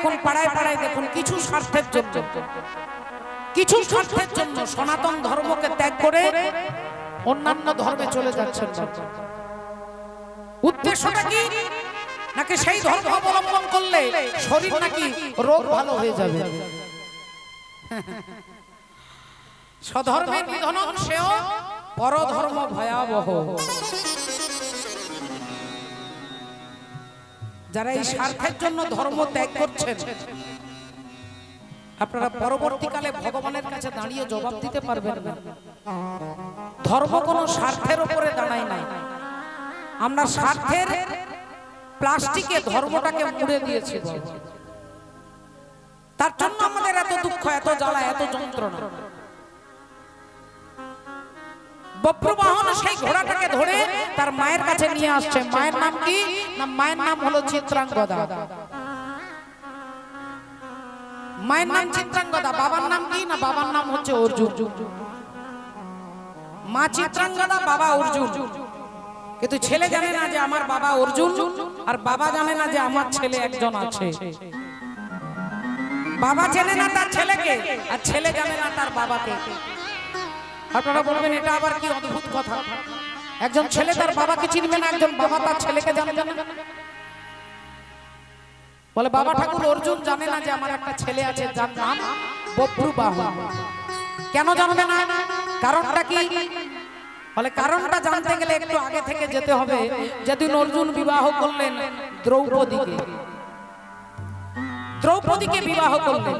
দেখুন, পাড়ায় পাড়ায় দেখুন, কিছু স্বার্থের জন্য সনাতন ধর্মকে ত্যাগ করে অন্যান্য ধর্মে চলে যাচ্ছেন। উদ্দেশ্যটা কি? নাকি সেই ধর্ম অবলম্বন করলে শরীর নাকি রোগ ভালো হয়ে যাবে। স্বধর্মের নিধন সেও পরধর্ম ভয়াবহ। যারা এই স্বার্থের জন্য ধর্ম ত্যাগ করছেন, আপনারা পরবর্তীকালে ভগবানের কাছে দাঁড়িয়ে জবাব দিতে পারবেন না। ধর্ম কোনো স্বার্থের উপরে দাঁড়ায় নাই। আমরা স্বার্থের প্লাস্টিকে ধর্মটাকে মুড়ে দিয়েছি। তার জন্য আমাদের এত দুঃখ, এত জ্বালা, এত যন্ত্রণা। বপ্রবাহন সেই ঘোড়াটাকে ধরে তার মায়ের কাছে নিয়ে আসছে। মায়ের নাম কি? না, মায়ের নাম হলো চিত্রাঙ্গদা। মায়ের নাম চিত্রাঙ্গদা। বাবার নাম কি? না, বাবার নাম হচ্ছে অর্জুন। মা চিত্রাঙ্গদা, বাবা অর্জুন। কিন্তু ছেলে জানে না যে আমার বাবা অর্জুন, আর বাবা জানে না যে আমার ছেলে একজন আছে। বাবা চেনে না তার ছেলেকে, আর ছেলে জানে না তার বাবাকে। আপনারা বলবেন এটা আবার কি অদ্ভুত কথা। একজন ছেলে তার বাবাকে চিনবে না, একজন বাবা তার ছেলেকে জানবে না। বলে বাবা ঠাকুর অর্জুন জানে না যে আমার একটা ছেলে আছে যার নাম বপ্রবাহন। কেন জানবে না? কারণটা কি? বলে কারণটা জানতে গেলে একটু আগে থেকে যেতে হবে। যেদিন অর্জুন বিবাহ করলেন দ্রৌপদীকে বিবাহ করলেন,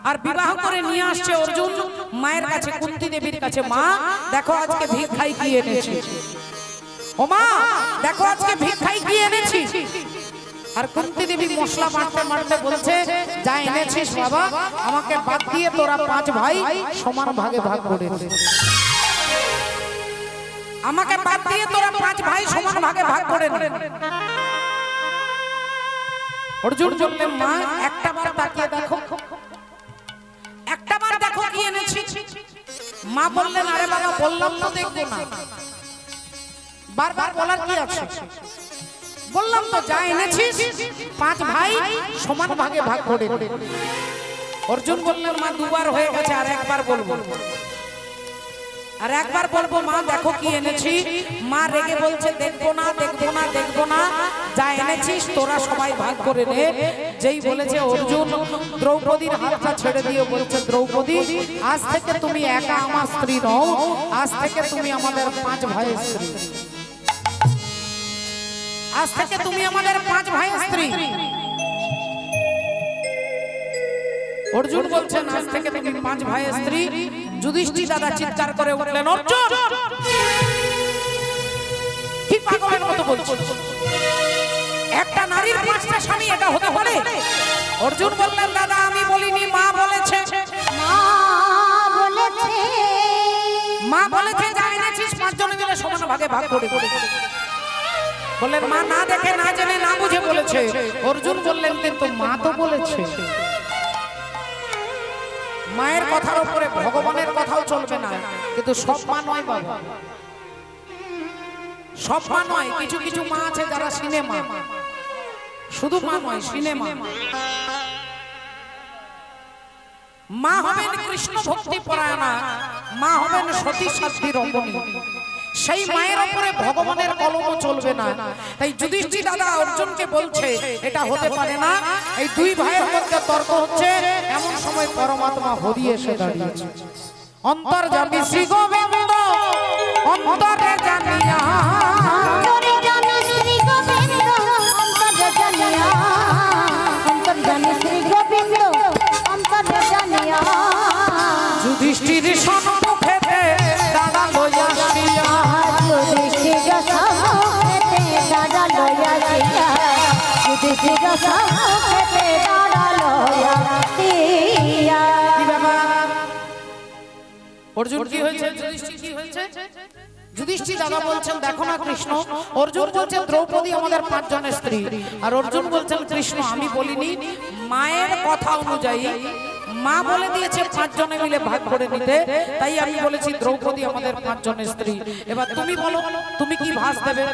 আর বিবাহ করে নিয়ে আসছে অর্জুন মায়ের কাছে, কুন্তী দেবীর কাছে। মা দেখো আজকে ভিক্ষাই কি এনেছি। ও মা দেখো আজকে ভিক্ষাই কি এনেছি। আর কুন্তী দেবী মশলা মারতে মারতে বলছে, যা এনেছিস বাবা আমাকে বাদ দিয়ে তোরা 5 ভাই সমান ভাগে ভাগ করে দে। আমাকে বাদ দিয়ে তোরা 5 ভাই সমান ভাগে ভাগ করে দে। অর্জুন বললেন, মা একটা বার তাকিয়ে দেখো, একটা বার দেখো কি এনেছি। মা বললেন, আরে বাবা বললাম তো দেখবো না, বারবার বলার কি আছে? বললাম তো যা এনেছিস 5 ভাই সমান ভাগে ভাগ করে দে। অর্জুন বললেন, মা দুবার হয়ে গেছে, আর একবার বলবো, আর একবার বলবো মা দেখো কি এনেছি। মা রেগে বলছে, দেখবো না দেখবো না দেখবো না, যা এনেছিস তোরা সবাই ভাগ করে নে। যেই বলেছে অর্জুন দ্রৌপদীর হাতটা ছেড়ে দিয়ে বলছে, দ্রৌপদী আজ থেকে তুমি একা আমার স্ত্রী নও, আজ থেকে তুমি আমাদের 5 ভাইয়ের স্ত্রী। আজ থেকে তুমি আমাদের 5 ভাইয়ের স্ত্রী। অর্জুন বলছেন আজ থেকে তুমি 5 ভাইয়ের স্ত্রী। যুধিষ্ঠির দাদা চিৎকার করে উঠলেন, অর্জুন কি পাগলের মতো বলছিস? একটা নারীর 5টা স্বামী, এটা হতে পারে? অর্জুন বললেন, দাদা আমি বলিনি, মা বলেছে। মা বলেছে যা এনেছিস 5 জনে মিলে সমান ভাগে ভাগ করে দে। বললেন, মা না দেখে না জেনে না বুঝে বলেছে। অর্জুন বললেন, কিন্তু মা তো বলেছে। মায়ের কথার উপরে ভগবানের কথাও চলবে না। কিন্তু সব মা নয় বাবা, সব মা নয়। কিছু কিছু মা আছে যারা সিনেমা, শুধু মা নয় সিনেমা। মা হবেন কৃষ্ণ ভক্তি পরায়ণা, মা হবেন সতী সাধ্বী রমণী। সেই মায়ের উপরে ভগবানের কলমও চলবে না। তাই যুধিষ্ঠির দাদা অর্জুনকে বলছে এটা হতে পারে না। এই 2 ভাইয়ের মধ্যে তর্ক হচ্ছে, এমন সময় পরমাত্মা হরি এসে দাঁড়িয়েছে। অন্তর্যামী শ্রী গোবিন্দ অন্তরে জানিয়া, অন্তর্যামী শ্রী গোবিন্দ অন্তরে জানিয়া, অন্তর্যামী শ্রী গোবিন্দ অন্তরে জানিয়া, যুধিষ্ঠির সম্মুখেতে দাঁড়ালো আসিয়া, যুধিষ্ঠির সম্মুখেতে দাঁড়ালো আসিয়া, যুধিষ্ঠির সম্মুখেতে দাঁড়ালো আসিয়া। কি ব্যাপার? অর্জুন কি হয়েছে? যুধিষ্ঠির কি হয়েছে? যুধিষ্ঠির দাদা বলছেন, দেখো না কৃষ্ণ। অর্জুন বলছেন দ্রৌপদী আমাদের 5 জনের স্ত্রী, আর অর্জুন বলছেন কৃষ্ণ আমি বলিনি, মায়ের কথা অনুযায়ী মা বলে দিয়েছে 5 জনে মিলে ভাগ করে নিতে, তাই আমি বলেছি দ্রৌপদী আমাদের 5 জনের স্ত্রী। এবার তুমি বলো তুমি কি ভাস দেবে?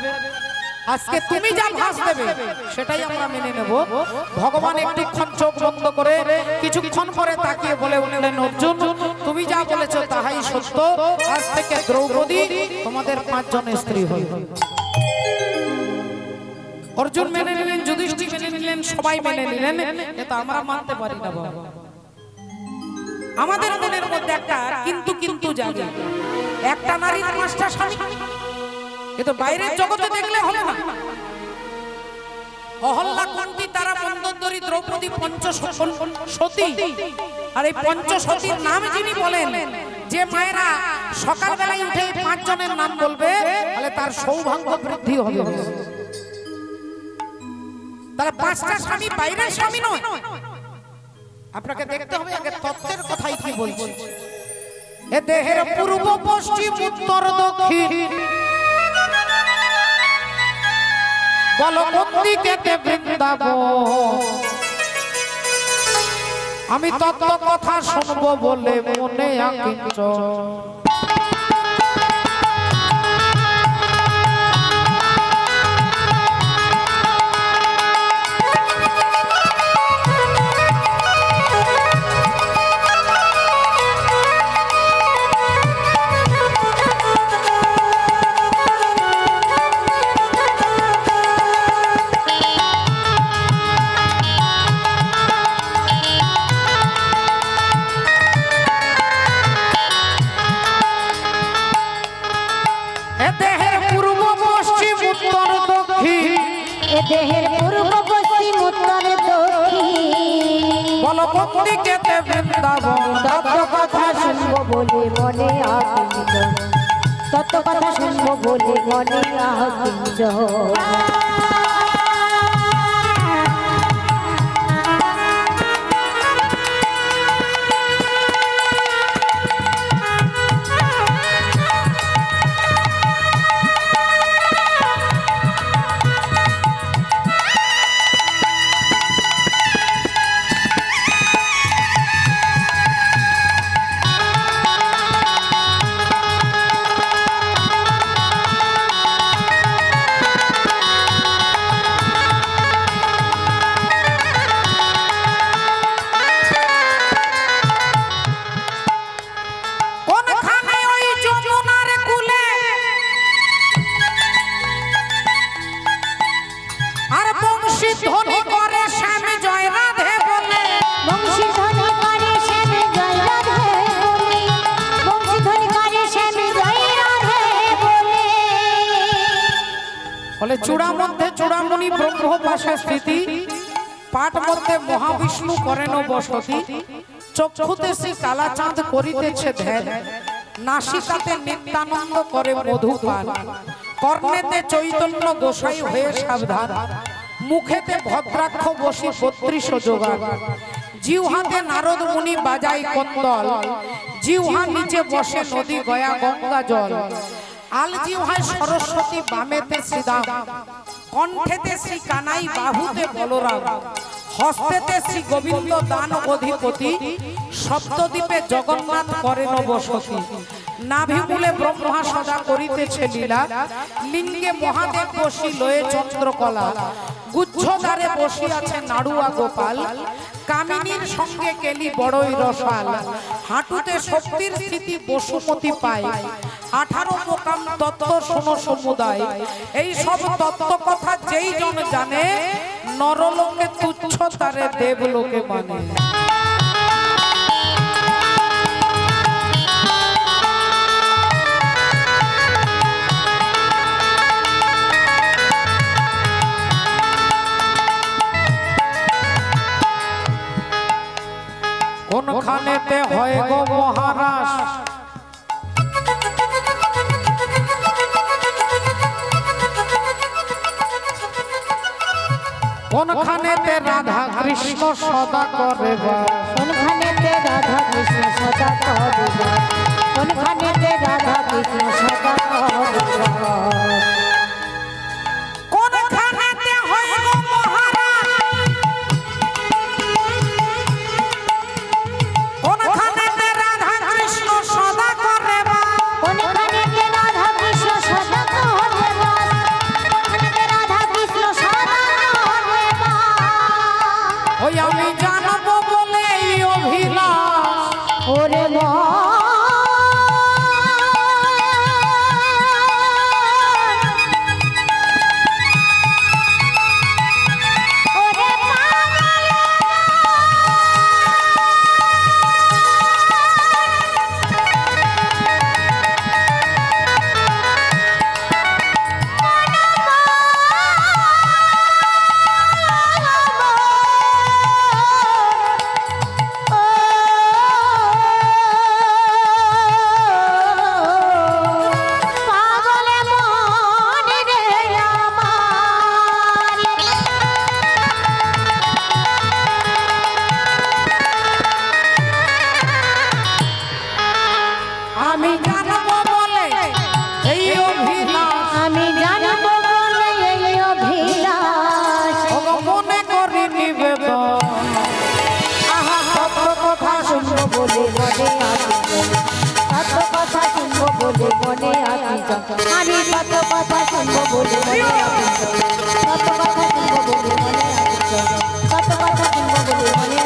আজকে তুমি যা ভাস দেবে সেটাই আমরা মেনে নেব। ভগবান একটুক্ষণ চোখ বন্ধ করে কিছুক্ষণ পরে তাকিয়ে বলে উঠলেন, অর্জুন তুমি যা বলেছো তাহাই সত্য, আজ থেকে দ্রৌপদী তোমাদের 5 জনের স্ত্রী হইবে। অর্জুন মেনে নিলেন, যুধিষ্ঠির মেনে নিলেন, সবাই মেনে নিলেন। এটা আমরা মানতে পারি না বাবা। আমাদের মনের মধ্যে একটা কিন্তু কিন্তু জাগে, একটা নারীর 5টা স্বামী, এ তো বাইরের জগতে দেখলে হবে না। অহল্যা, কুন্তী, তারা, মন্দোদরী, দ্রৌপদী পঞ্চসতী। আর এই পঞ্চসতীর নাম যিনি বলেন, যে মায়েরা সকালবেলায় উঠে 5 জনের নাম বলবে, তাহলে তার সৌভাগ্য বৃদ্ধি হবে। তাহলে 5টা স্বামী বাইরের স্বামী নয়। আপনাকে দেখতে হবে আগে তত্ত্বের কথাই কি বলছি। এ দেহের পূর্ব পশ্চিম উত্তর দক্ষিণ, বলো কোন দিকেতে বৃন্দাবন। আমি তত্ত্ব কথা শুনবো বলে মনে আকিঞ্চন। দেহের পূর্ব পশ্চিম উত্তর দক্ষিণ, বলো কোন দিকেতে বৃন্দাবন। তত্ত্ব কথা শুনবো বলে মনে আকিঞ্চন, তত্ত্ব কথা শুনবো বলে মনে আকিঞ্চন। চূড়া মধ্যে চূড়ামণি ব্রহ্ম পাশে স্থিতি, পাট মধ্যে মহাবিষ্ণু করেন বসতি। চক্ষুতে শ্রী কালাচাঁদ করিতেছে ধ্যান, নাসিকাতে নিত্যানন্দ করে মধুপান। কর্ণেতে চৈতন্য গোসাই হয়ে সাবধান, মুখেতে ভদ্রাক্ষ বসি 32 যোগান। জিহ্বাতে নারদ মুনি বাজাই কন্দল, জিহ্বা নিচে বসে নদী গয়া গঙ্গা জল। আল জিহ্বায় সরস্বতী, বামেতে শ্রীদাম, কণ্ঠেতে শ্রী কানাই, বাহুতে বলরাম। হস্তেতে শ্রী গোবিন্দ দান অধিপতি, সপ্তদ্বীপে জগন্নাথ করেন বসতি। নাভিমূলে ব্রহ্মা সদা করিতেছে লীলা, লিঙ্গে মহাদেব বসি লয়ে চন্দ্রকলা। গুচ্ছদ্বারে বসিয়াছে নাড়ুয়া গোপাল, কামিনীর সঙ্গে কেলি বড়ই রসাল। হাঁটুতে শক্তির স্থিতি বসুমতি পায়, 18 মোকাম তত্ত্ব শোনো সমুদায়। এই সব তত্ত্ব কথা যেই জন জানে, নরলোকে তুচ্ছ তারে দেবলোকে মানে। কোনখানেতে হয় গো মহারাজ, কোনখানেতে রাধা কৃষ্ণ সদা করে বাস। কোনখানেতে রাধা কৃষ্ণ সদা করে বাস, কোনখানেতে রাধা কৃষ্ণ সদা করে বাস। কোনখানেতে হয় গো মহারাজ, কোনখানেতে রাধা কৃষ্ণ সদা করে বাস। কোনখানেতে রাধা কৃষ্ণ সদা করে বাস, কোনখানেতে রাধা আমি জানবো বলে এই অভিলাষ ওরে আমি জানবো বলে এই অভিলাষ আমি জানবো বলে এই অভিলাষ ওগো মনে করি নিবেদন আহা সত্য কথা শুনবো বলে মনে কত কথা শুনবো বলে মনে আমি কত কথা শুনবো বলে মনে কত কথা শুনবো বলে মনে কত কথা শুনবো বলে মনে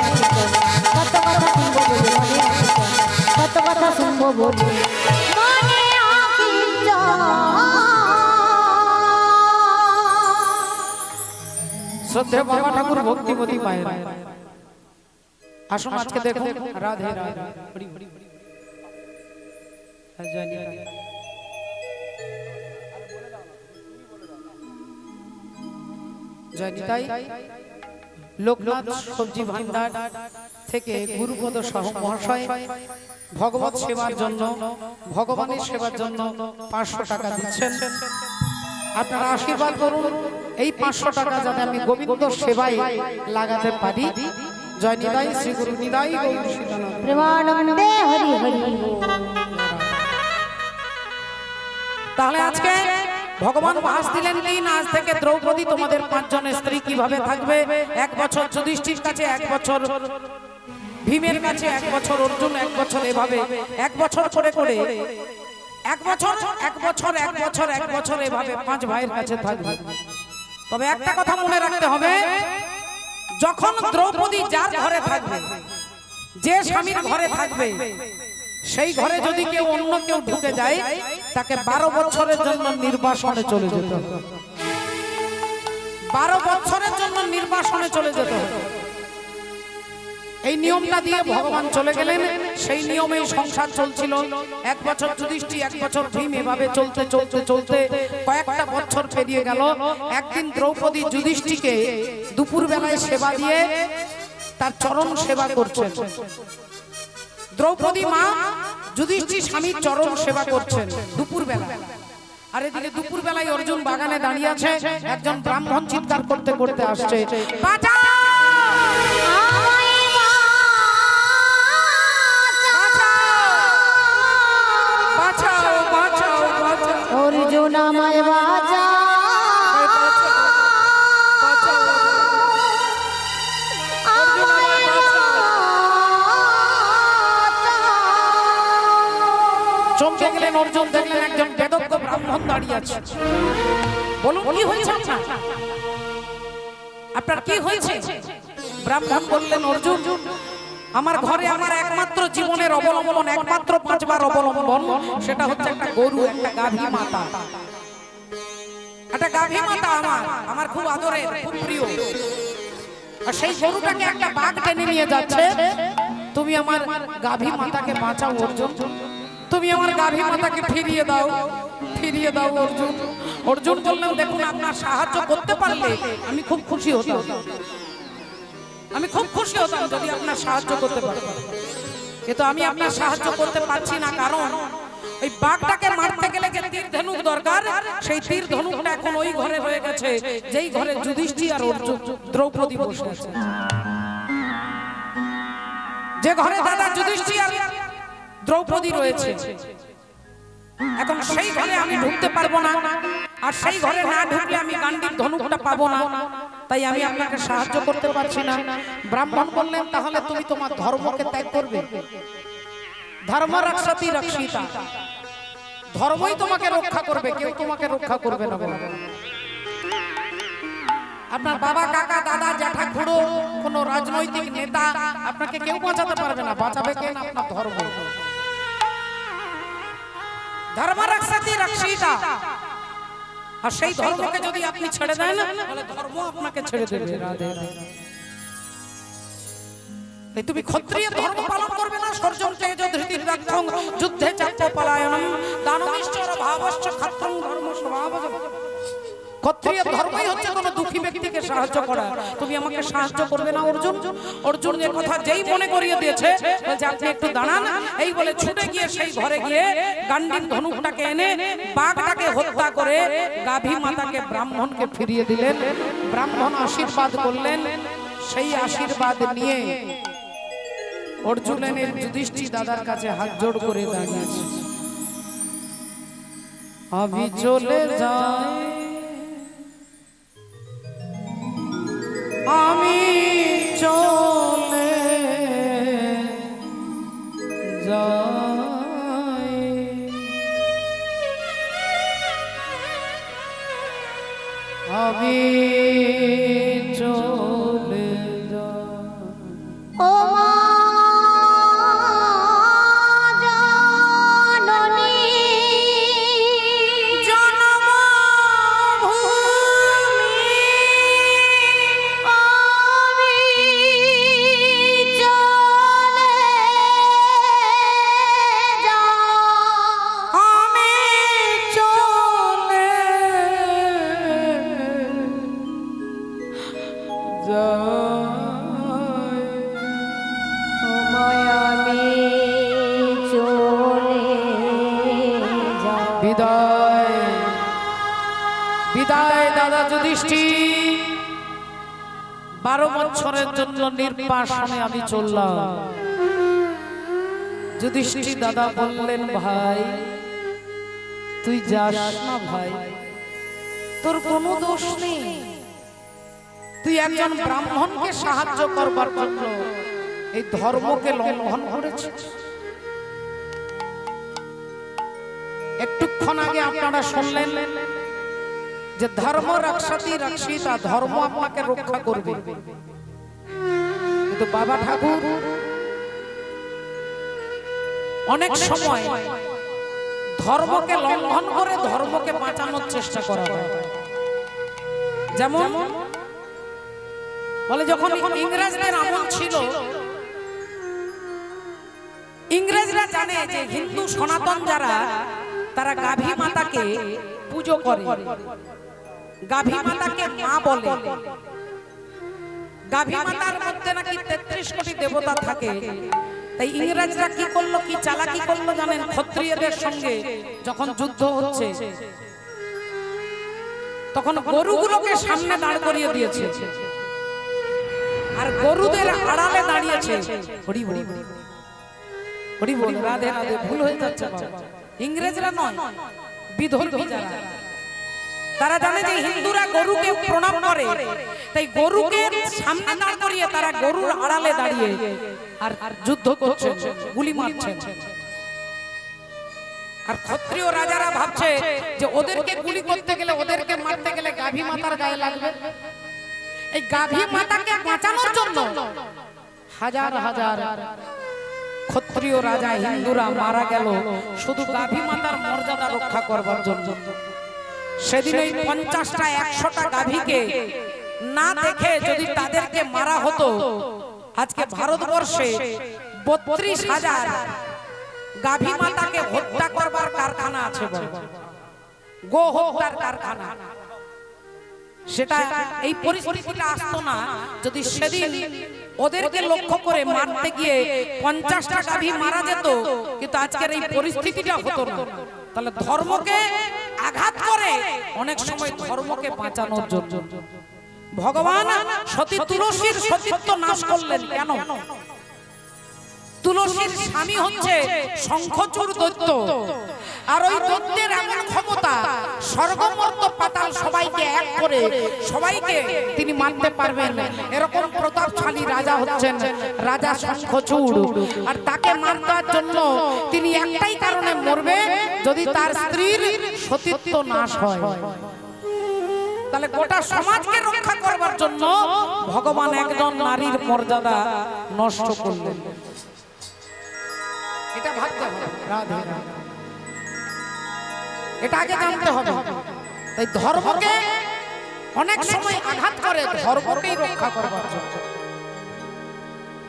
কত কথা শুনবো বলে মনে কত কথা শুনবো বলে মনে শ্রদ্ধে বাবা ঠাকুর ভক্তিমতী মায়ের আসুন আজকে দেখুন রাধে রাধে হরি হরি জানি তাই লোকনাথ সবজি ভান্ডার থেকে গুরুপদ সহ মহাশয় ভগবত সেবার জন্য ভগবানের সেবার জন্য 500 টাকা দিচ্ছেন। আপনারা আশীর্বাদ করুন এই 500 টাকা যাতে আমি গোবিন্দ সেবায় লাগাতে পারি। জয় নিতাই শ্রী গুরু নিতাই গৌর সীতানাথ প্রেমানন্দে হরি হরি। তাহলে আজকে ভগবান ভাস দিলেন দিন আজ থেকে দ্রৌপদী তোমাদের 5 জনের স্ত্রী কিভাবে থাকবে। 1 বছর যুধিষ্ঠির কাছে, 1 বছর ভীমের কাছে, 1 বছর অর্জুন, 1 বছর এভাবে 1 বছর করে করে 1 বছর 1 বছর 1 বছর 1 বছর এভাবে 5 ভাইয়ের কাছে থাকবে। তবে একটা কথা মনে রাখতে হবে, যখন দ্রৌপদী যার ঘরে থাকবে, যে স্বামীর ঘরে থাকবে, সেই ঘরে যদি কেউ অন্য কেউ ঢুকে যায় তাকে 12 বছরের জন্য নির্বাসনে চলে যেতে হবে। 12 বছরের জন্য নির্বাসনে চলে যেতে হবে। এই নিয়মটা দিয়ে ভগবান চলে গেলেন। সেই নিয়মেই সংসার চলছিল। 1 বছর যুধিষ্ঠির, 1 বছর ভীম, এভাবে চলতে চলতে চলতে কয়েকটা বছর পেরিয়ে গেল। একদিন দ্রৌপদী যুধিষ্ঠিরকে দুপুর বেলায় সেবা দিয়ে তার চরণ সেবা করছেন। দ্রৌপদী মা যুধিষ্ঠির স্বামীর চরণ সেবা করছেন দুপুর বেলা। আর এদিকে দুপুর বেলায় অর্জুন বাগানে দাঁড়িয়ে আছে। একজন ব্রাহ্মণ চিৎকার করতে করতে আসছে, বাঁচাও! অর্জুন আমায় বাঁচা, চমকে গেলেন অর্জুন, দেখলেন একজন বেদজ্ঞ ব্রাহ্মণ দাঁড়িয়ে আছে। বলুন কি হয়েছে আপনার কি হয়েছে? ব্রাহ্মণ বললেন, অর্জুন আমার ঘরে আমার একমাত্র জীবনের অবলম্বন, একমাত্র 5 বার অবলম্বন, সেটা হচ্ছে একটা গরু, একটা গাভী মাতা। একটা গাভী মাতা আমার খুব আদরের, খুব প্রিয়। আর সেই গরুটাকে একটা বাঘ টেনে নিয়ে যাচ্ছে। তুমি আমার গাভী মাতাকে বাঁচাও অর্জুন, তুমি আমার গাভী মাতাকে ফিরিয়ে দাও, ফিরিয়ে দাও অর্জুন। অর্জুন বললেন, দেখুন আপনার সাহায্য করতে পারলে আমি খুব খুশি হতাম, আমি খুব খুশি হতাম যদি আপনার সাহায্য করতে পারতাম। কিন্তু আমি আপনার সাহায্য করতে পারছি না, কারণ ওই বাঘটাকে মারতে গেলে যে তীর ধনুক দরকার, সেই তীর ধনুকটা এখন ওই ঘরে রয়ে গেছে যেই ঘরে যুধিষ্ঠির আর অর্জুন দ্রৌপদী বসে আছে। যে ঘরে দাদা যুধিষ্ঠির আর দ্রৌপদী রয়েছে, এখন সেই ঘরে আমি ঢুকতে পারবো না। আর সেই ঘরে না ঢুকলে আমি গান্ডীব ধনুকটা পাবো না। তাই আমি আপনাকে সাহায্য করতে পারছি না। ব্রাহ্মণ বললেন, তাহলে তুমি তোমার ধর্মকে ত্যাগ করবে। ধর্ম রক্ষতি রক্ষিতা, ধর্মই তোমাকে রক্ষা করবে, কেউ তোমাকে রক্ষা করবে না। আপনার বাবা, কাকা, দাদা, জ্যাঠা, খুড়ো, কোনো রাজনৈতিক নেতা আপনাকে কেউ বাঁচাতে পারবে না। বাঁচাবে কেন? আপনার ধর্ম। ধর্ম রক্ষতি রক্ষিতা। আর সেই ধর্মকে যদি আপনি ছেড়ে দেন তাহলে ধর্ম আপনাকে ছেড়ে দেবে। রাধে রাধে। তাই তুমি ক্ষত্রিয় ধর্ম পালন করবে না। সর্জন তেজ ধৃতির রক্ষং যুদ্ধে চাপ্য পলায়নম দানবিশ্বর ভাবশ্চ ক্ষত্রং ধর্ম স্বভাবজ। ক্ষত্রিয় ধর্মই হচ্ছে কোন দুঃখী ব্যক্তিকে সাহায্য করা। তুমি আমাকে সাহায্য করবে না অর্জুন? অর্জুন এর কথা যেই মনে করিয়ে দিয়েছে, বলছে আপনি একটু দাঁড়ান। এই বলে ছুটে গিয়ে সেই ঘরে গিয়ে গান্ডীব ধনুকটাকে এনে বাঘটাকে হত্যা করে গাভী মাতাকে ব্রাহ্মণকে ফিরিয়ে দিলেন। ব্রাহ্মণ আশীর্বাদ করলেন। সেই আশীর্বাদ নিয়ে অর্জুনের যুধিষ্ঠির দাদার কাছে হাত জোড় করে দাঁড়িয়েছে। আমি চলে যাই, আমি চলে যাই, আমি চলে যাই। ও মা জননী জন্মভূমি, আমি চলে যাই, আমি চলে যাই। আমি চলে যাই। বিদায়, বিদায় দাদা যুধিষ্ঠির। 12 বছরের জন্য নির্বাসনে আমি চললাম। যুধিষ্ঠির দাদা বললেন, ভাই তুই যাস না ভাই, তোর কোনো দোষ নেই। তুই একজন ব্রাহ্মণকে সাহায্য করবার জন্য এই ধর্মকে লঙ্ঘন করেছিস। একটুক্ষণ আগে আপনারা শুনলেন যে ধর্ম রক্ষতি রক্ষিতা, ধর্ম আপনাকে রক্ষা করবে। কিন্তু বাবা ঠাকুর অনেক সময় ধর্মকে লঙ্ঘন করে ধর্মকে বাঁচানোর চেষ্টা করা হয়। যেমন বলে যখন ইংরেজদের আমল ছিল, ইংরেজরা জানে যে হিন্দু সনাতন যারা, তারা গাভী মাতাকে পুজো করে, গাভী মাতাকে মা বলে। গাভী মাতার মধ্যে নাকি 33 কোটি দেবতা থাকে। তাই ইংরেজরা কি করলো, কি চালাকি করলো জানেন? ক্ষত্রিয়দের সঙ্গে যখন যুদ্ধ হচ্ছে তখন গরুগুলোকে সামনে দাঁড় করিয়ে দিয়েছে, আর গরুদের আড়ালে দাঁড়িয়েছে হরি হরি হরি বল। রাধে রাধে। ভুল হয়ে যাচ্ছে বাবা। ইংরেজরা নয়, বিধর্মী যারা, তারা জানে যে হিন্দুরা গরুকে প্রণাম করে। তাই গরুকে সামনে দাঁড় করিয়ে তারা গরুর আড়ালে দাঁড়িয়ে আর যুদ্ধ করছে, গুলি মারছে। আর ক্ষত্রিয় রাজারা ভাবছে যে ওদেরকে গুলি করতে গেলে, ওদেরকে মারতে গেলে গাভী মাতার গায়ে লাগবে। এই গাভী মাতাকে বাঁচানোর জন্য হাজার হাজার ক্ষত্রিয় রাজা হিন্দুরা মারা গেল শুধু গাভী মাতার মর্যাদা রক্ষা করবার জন্য। সেদিন ওই 50টা 100টা গাভীকে না দেখে যদি তাদেরকে মারা হতো, আজকে ভারতবর্ষে 32,000 গাভী মাতাকে হত্যা করবার কারখানা আছে, গো হত্যার কারখানা। সেটা এই পরিস্থিতিটা আসতো না যদি সেদিন ওদেরকে লক্ষ্য করে মারতে গিয়ে 50টা গাভী মারা যেত। কিন্তু আজকের এই পরিস্থিতিটা হতো না। তাহলে ধর্মকে আঘাত করে অনেক সময় ধর্মকে বাঁচানোর জন্য ভগবান সতী তুলসীর সতীত্ব নাশ করলেন। কেন? তুলসীর স্বামী হচ্ছে শঙ্খচূড় দৈত্য, আর ওই দৈত্যের এমন ক্ষমতা স্বর্গমর্ত পাতাল সবাইকে এক করে সবাইকে তিনি মারতে পারবেন। এরকম প্রতাপশালী রাজা হচ্ছেন রাজা শঙ্খচূড়। আর তাকে মারবার জন্য তিনি একটাই কারণে মরবে, যদি তার স্ত্রীর সতীত্ব নাশ হয়। তাহলে গোটা সমাজকে রক্ষা করবার জন্য ভগবান একজন নারীর মর্যাদা নষ্ট করলেন। এটা ভাবতে হবে, রাধে রাধে। এটা আগে জানতে হবে। তাই ধর্মকে অনেক সময় আঘাত করে ধর্মকেই রক্ষা করবার জন্য।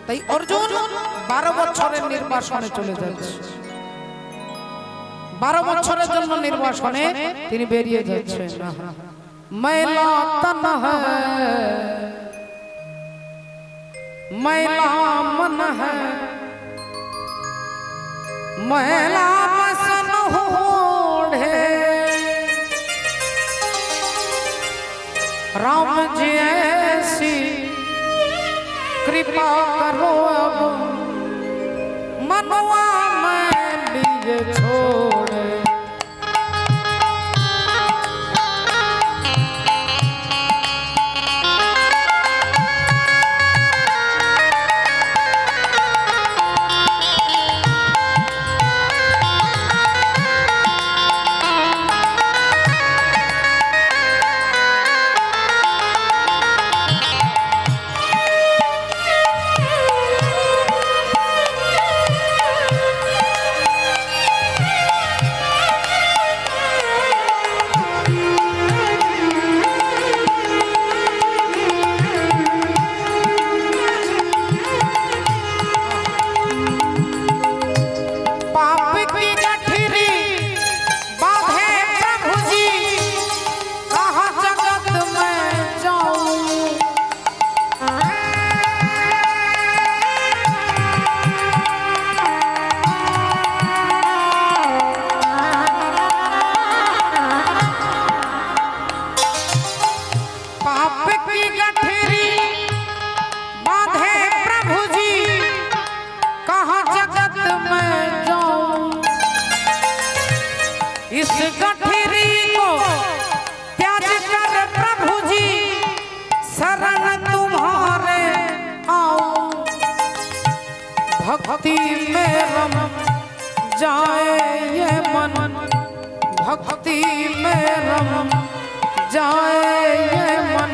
তাই অর্জুন 12 বছরের নির্বাসনে চলে যাচ্ছে। 12 বছরের জন্য নির্বাসনে তিনি বেরিয়ে যাচ্ছেন। मैला तन है मैला मन है मैला बसन होड़े राम जी ऐसी कृपा करो अब मनवा मैं लिए छोड़े। इस गठरी को त्याग कर प्रभु जी शरण तुम्हारे आओ भक्ति में रम जाए ये मन भक्ति में रम जाए ये मन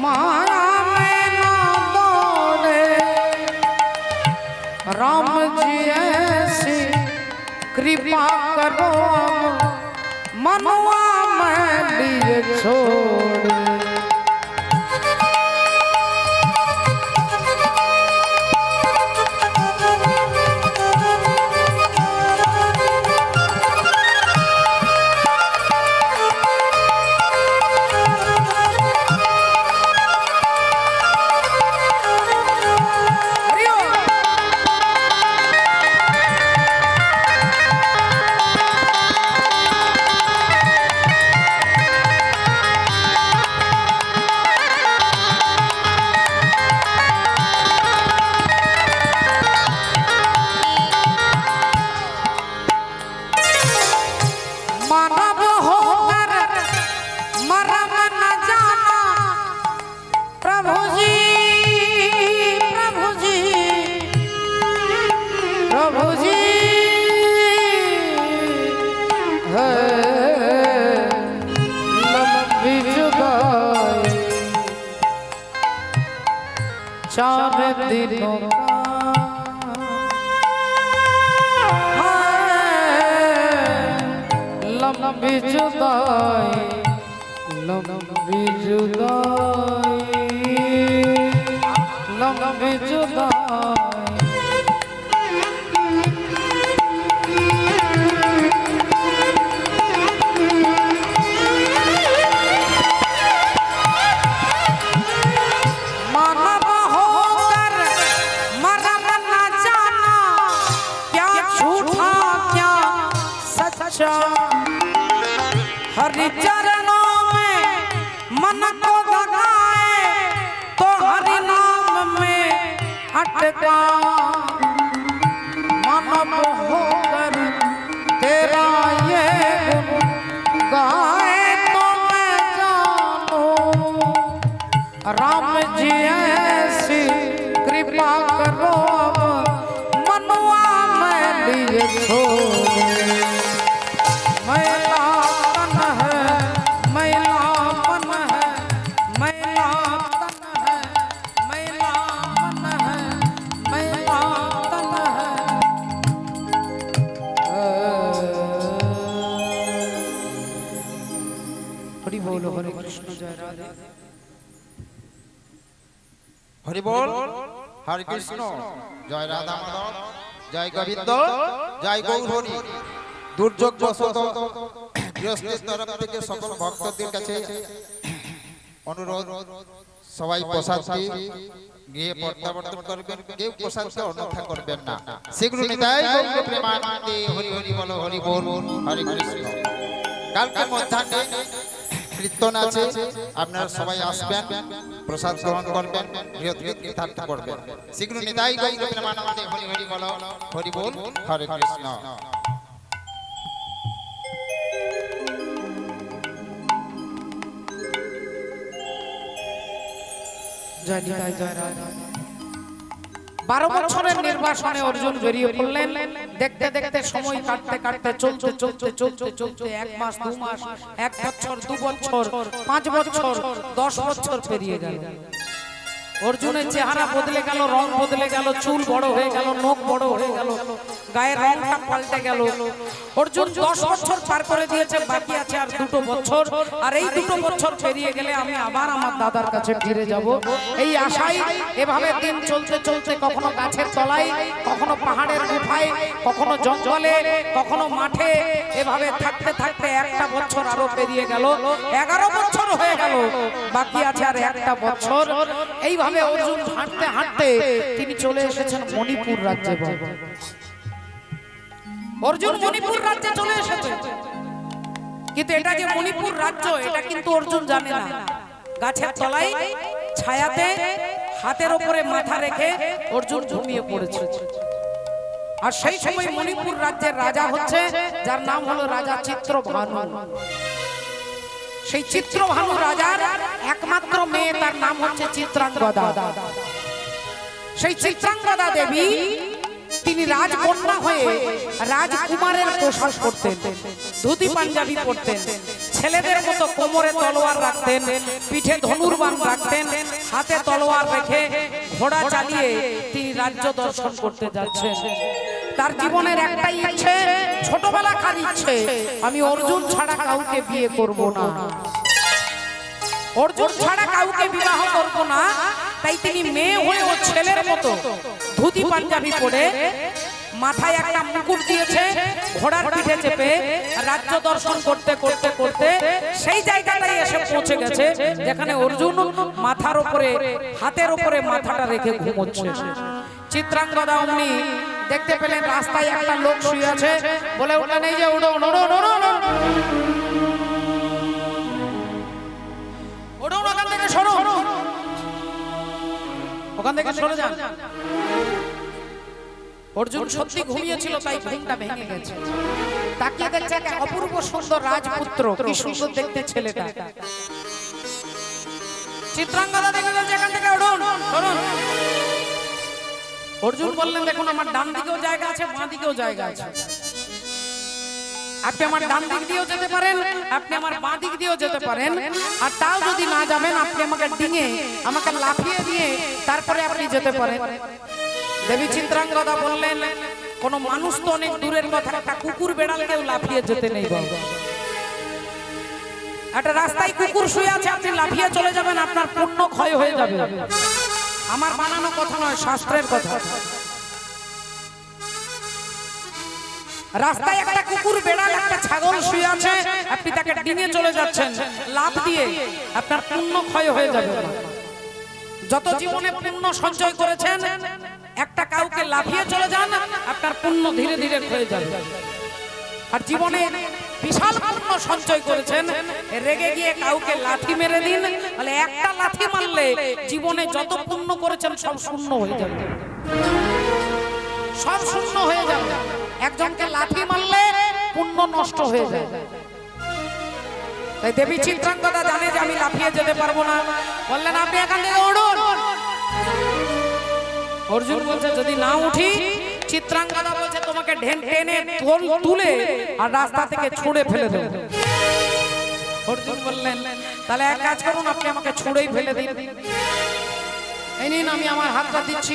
माया में ना दौड़े राम जी ऐसी कृपा करो मनवा मैं लिए छोड़। चार दिनों का लंबी जुदाई लंबी जुदाई लंबी जुदाई। हरि चरणों में मन को लगाए तो हरि नाम में अटका मानव होकर तेरा ये गुण गाए तो मैं जानूं राम जी ऐसी कृपा करो मनवा मैं लिए छोड़े। मैला तन है मैला मन হরি বল, হরে কৃষ্ণ, জয় রাধা মাধব, জয় গোবিন্দ, জয় গৌর হরি। দুর্যোগ বশত গৃহস্থের তরফ থেকে সকল ভক্তদের কাছে অনুরোধ, সবাই প্রসাদটি গিয়ে প্রত্যাবর্তন করবেন, কেউ প্রসাদকে অন্যথা করবেন না। সেগুলো নিতাই গৌর প্রেমানন্দে হরি হরি বল, হরি বল, হরে কৃষ্ণ। কালকে মধ্যাহ্নে কীর্তন আছে, আপনারা সবাই আসবেন, প্রসাদ গ্রহণ করবেন, গৃহস্থকে কৃতার্থ করবেন। সেগুলো নিতাই গৌর প্রেমানন্দে হরি হরি বল, হরি বল, হরে কৃষ্ণ। জয় নিতাই, জয় রাধা। 12 বছরের নির্বাসনে অর্জুন বেরিয়ে পড়লেন। দেখতে দেখতে সময় কাটতে কাটতে চলতে চলতে চলতে চলতে 1 মাস 2 মাস 1 বছর 2 বছর 5 বছর 10 বছর পেরিয়ে গেল। অর্জুনের চেহারা বদলে গেল, রং বদলে গেল, চুল বড় হয়ে গেল, নখ বড় হয়ে গেল, গায়ের রংটা পাল্টে গেল। অর্জুন 10 বছর পার করে দিয়েছে, বাকি আছে আর 2 বছর। আর এই 2 বছর পেরিয়ে গেলে আমি আবার আমার দাদার কাছে ফিরে যাব, এই আশায় এভাবে দিন চলতে চলতে কখনো গাছের তলায়, কখনো পাহাড়ের গুহায়, কখনো জঙ্গলে, কখনো মাঠে, এভাবে থাকতে থাকতে 1টা বছর আরো পেরিয়ে গেল। 11 বছর হয়ে গেল, বাকি আছে আর 1টা বছর। এইভাবে অর্জুন হাঁটতে হাঁটতে তিনি চলে এসেছেন মণিপুর রাজ্যে। অর্জুন মণিপুর রাজ্যে চলে এসেছে, কিন্তু এটা যে মণিপুর রাজ্য এটা কিন্তু অর্জুন জানে না। গাছের তলায় ছায়াতে হাতের উপরে মাথা রেখে অর্জুন ঘুমিয়ে পড়েছে। আর সেই সময় মণিপুর রাজ্যের রাজা হচ্ছে, যার নাম হলো রাজা চিত্রভানু। সেই চিত্রভানু রাজার একমাত্র মেয়ে, তার নাম হচ্ছে চিত্রাঙ্গদা। সেই চিত্রাঙ্গদা দেবী তিনি রাজকন্যা হয়ে রাজকুমারের পোশাক পরতেন, ধুতি পাঞ্জাবি পরতেন, ছেলেদের মতো কোমরে তলোয়ার রাখতেন, পিঠে ধনুর্বাণ রাখতেন, হাতে তলোয়ার রেখে ঘোড়া চালিয়ে তিনি রাজ্য দর্শন করতে যাচ্ছেন। তার জীবনের একটাই ইচ্ছে, ছোটবেলাকার ইচ্ছে, আমি অর্জুন ছাড়া কাউকে বিয়ে করব না, অর্জুন ছাড়া কাউকে বিবাহ করব না। তাই তিনি মেয়ে হয়েও ছেলের মতো ধুতি পাঞ্জাবি পরে মাথায় একটা মুকুট দিয়েছে, ঘোড়ার পিঠে চেপে রাজ্য দর্শন করতে করতে করতে সেই জায়গাটায় এসে পৌঁছে গেছে যেখানে অর্জুন মাথার উপরে, হাতের উপরে মাথাটা রেখে ঘুমোচ্ছে। চিত্রাঙ্গদা অমনি দেখতে পেলেন রাস্তায় একটা লোক শুয়ে আছে, বলে উঠলেন, এই যে উড়ো উড়ো উড়ো উড়ো উড়ো, ওখান থেকে সরো, ওখান থেকে সরে যান। অর্জুন সত্যি ঘুমিয়েছিল, তাই ঘুমটা ভেঙে গেছে। তাকিয়ে দেখছে একটা অপূর্ব সুন্দর রাজপুত্র, কি সুন্দর দেখতে ছেলেটা। চিত্রাঙ্গদা দেখে বলছে, এখান থেকে উঠুন, সরুন। অর্জুন বললেন, দেখুন আমার ডান দিকেও জায়গা আছে, বাঁ দিকেও জায়গা আছে, আপনি আমার ডান দিক দিয়েও যেতে পারেন, আপনি আমার বাঁ দিক দিয়েও যেতে পারেন, আর তাও যদি না যাবেন আপনি আমাকে ডিঙে, আমাকে লাফিয়ে দিয়ে তারপরে আপনি যেতে পারেন। দেবী চিত্রাঙ্গদা বললেন, কোন মানুষ তো অনেক দূরের কথা, একটা কুকুর বেড়ালকেও লাফিয়ে যেতে নেই বাবা। একটা রাস্তায় কুকুর শুয়ে আছে, আপনি লাফিয়ে চলে যাবেন, আপনার পুণ্য ক্ষয় হয়ে যাবে। আমার বানানো কথা নয়, শাস্ত্রের কথা। রাস্তায় একটা কুকুর বেড়াল একটা ছাগল শুয়ে আছে, আপনি তাকে ডিঙে চলে যাচ্ছেন, লাফ দিয়ে আপনার পুণ্য ক্ষয় হয়ে যাবে। যত জীবনে পুণ্য সঞ্চয় করেছেন, একটা কাউকে লাফিয়ে চলে যান, আপনার পুণ্য ধীরে ধীরে ক্ষয়ে যাবে। আর জীবনে বিশাল পুণ্য সঞ্চয় করেছেন, রেগে গিয়ে কাউকে লাথি মেরে দিন, তাহলে একটা লাথি মারলে জীবনে যত পুণ্য করেছেন সব শূন্য হয়ে যাবে, সব শূন্য হয়ে যাবে। একজনকে লাথি মারলে পুণ্য নষ্ট হয়ে যায়। তাই দেবী চিত্রাঙ্গদা জানে যে আমি লাফিয়ে যেতে পারবো না, বললেন আপনি এখান থেকে উঠুন। অর্জুন বলছে যদি না উঠি, চিত্রাঙ্গদা বলছে তোমাকে টেনে তুলে আর রাস্তা থেকে ছুঁড়ে ফেলে দেব। অর্জুন বললেন তাহলে এক কাজ করুন, আপনি আমাকে ছুঁড়েই ফেলে দিন। এই নিন, আমি আমার হাতটা দিচ্ছি।